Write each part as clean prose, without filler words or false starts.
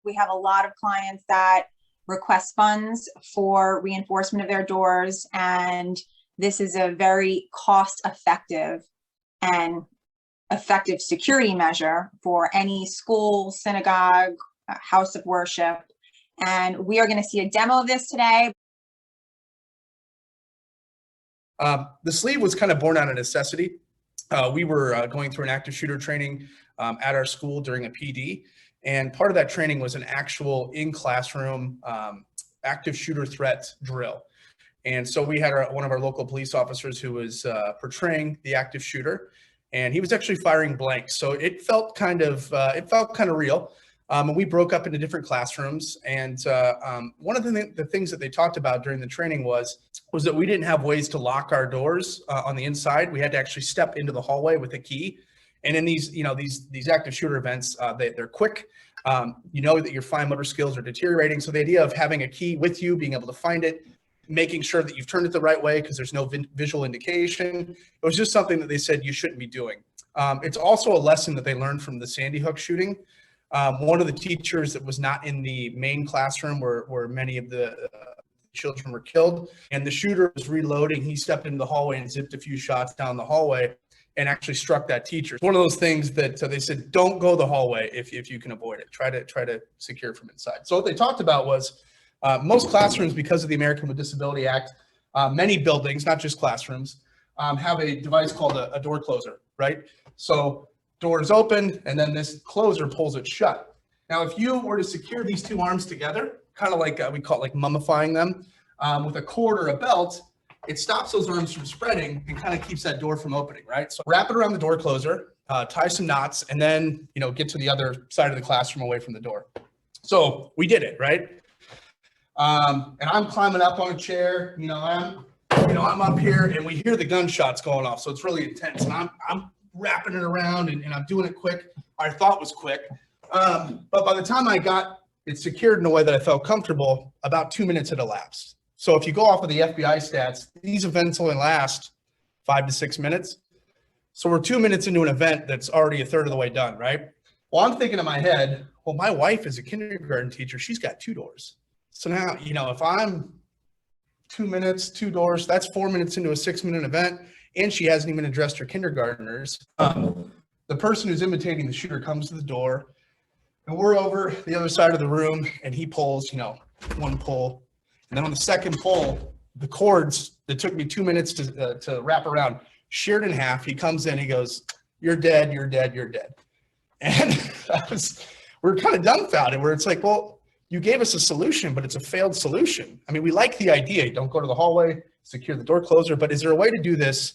We have a lot of clients that request funds for reinforcement of their doors, and this is a very cost-effective and effective security measure for any school, synagogue, house of worship. And we are going to see a demo of this today. The sleeve was kind of born out of necessity. We were going through an active shooter training at our school during a PD. And part of that training was an actual in-classroom active shooter threat drill. And so we had one of our local police officers who was portraying the active shooter, and he was actually firing blanks. So it felt kind of real. And we broke up into different classrooms. And one of the things that they talked about during the training was that we didn't have ways to lock our doors on the inside. We had to actually step into the hallway with a key. And in these active shooter events, they're quick. You know that your fine motor skills are deteriorating. So the idea of having a key with you, being able to find it, making sure that you've turned it the right way because there's no visual indication, it was just something that they said you shouldn't be doing. It's also a lesson that they learned from the Sandy Hook shooting. One of the teachers that was not in the main classroom where many of the children were killed, and the shooter was reloading. He stepped into the hallway and zipped a few shots down the hallway and actually struck that teacher. It's one of those things that they said, don't go the hallway if you can avoid it. Try to secure from inside. So what they talked about was most classrooms, because of the American with Disability Act, many buildings, not just classrooms, have a device called a door closer, right? So door is open, and then this closer pulls it shut. Now, if you were to secure these two arms together, kind of like we call it like mummifying them, with a cord or a belt, it stops those arms from spreading and kind of keeps that door from opening, right? So wrap it around the door closer, tie some knots, and then get to the other side of the classroom away from the door. So we did it, right? And I'm climbing up on a chair, I'm up here, and we hear the gunshots going off, so it's really intense. And I'm wrapping it around, and I'm doing it quick. I thought was quick, but by the time I got it secured in a way that I felt comfortable, about 2 minutes had elapsed. So if you go off of the FBI stats, these events only last 5 to 6 minutes. So we're 2 minutes into an event that's already a third of the way done, right? Well, I'm thinking in my head, well, my wife is a kindergarten teacher. She's got 2 doors. So now, if I'm 2 minutes, 2 doors, that's 4 minutes into a 6-minute event, and she hasn't even addressed her kindergartners. The person who's imitating the shooter comes to the door, and we're over the other side of the room, and he pulls, one pull. And then on the second pull, the cords that took me 2 minutes to wrap around sheared in half. He comes in, he goes, "You're dead, you're dead, you're dead." And we're kind of dumbfounded, where it's like, well, you gave us a solution, but it's a failed solution. I mean, we like the idea. Don't go to the hallway, secure the door closer, but is there a way to do this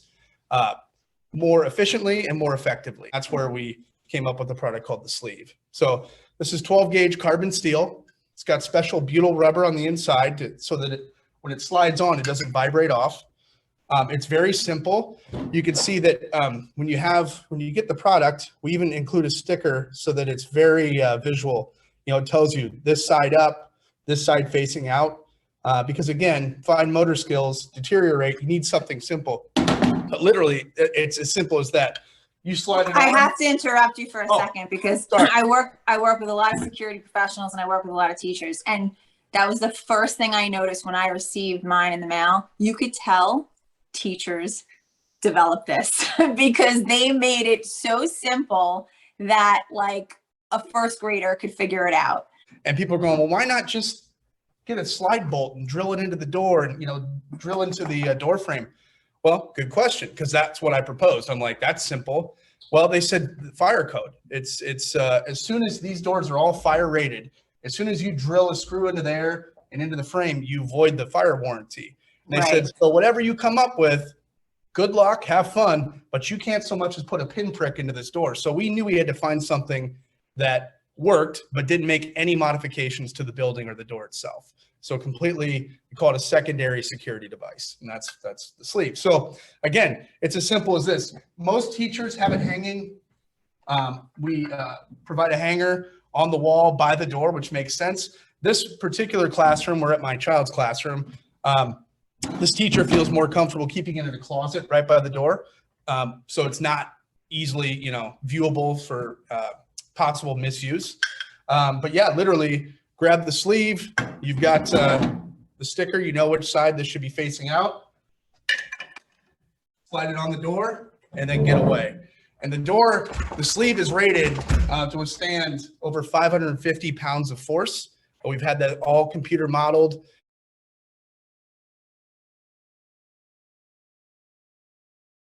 more efficiently and more effectively? That's where we came up with a product called the sleeve. So this is 12 gauge carbon steel. It's got special butyl rubber on the inside so that when it slides on, it doesn't vibrate off. It's very simple. You can see that when you get the product, we even include a sticker so that it's very visual. It tells you this side up, this side facing out, because again, fine motor skills deteriorate. You need something simple, but literally it's as simple as that. You slide it on. I have to interrupt you for a second because I work with a lot of security professionals, and I work with a lot of teachers. And that was the first thing I noticed when I received mine in the mail. You could tell teachers developed this because they made it so simple that like a first grader could figure it out. And people are going, well, why not just get a slide bolt and drill it into the door and, drill into the door frame? Well, good question, because that's what I proposed. I'm like, that's simple. Well, they said the fire code. It's as soon as these doors are all fire rated, as soon as you drill a screw into there and into the frame, you void the fire warranty. And they said, so whatever you come up with, good luck, have fun, but you can't so much as put a pinprick into this door. So we knew we had to find something that worked, but didn't make any modifications to the building or the door itself. So completely, we call it a secondary security device, and that's the sleeve. So again, it's as simple as this. Most teachers have it hanging. We provide a hanger on the wall by the door, which makes sense. This particular classroom, we're at my child's classroom. This teacher feels more comfortable keeping it in a closet right by the door. So it's not easily, viewable for possible misuse. But yeah, literally grab the sleeve. You've got the sticker. You know which side this should be facing out. Slide it on the door and then get away. And the sleeve is rated to withstand over 550 pounds of force. We've had that all computer modeled.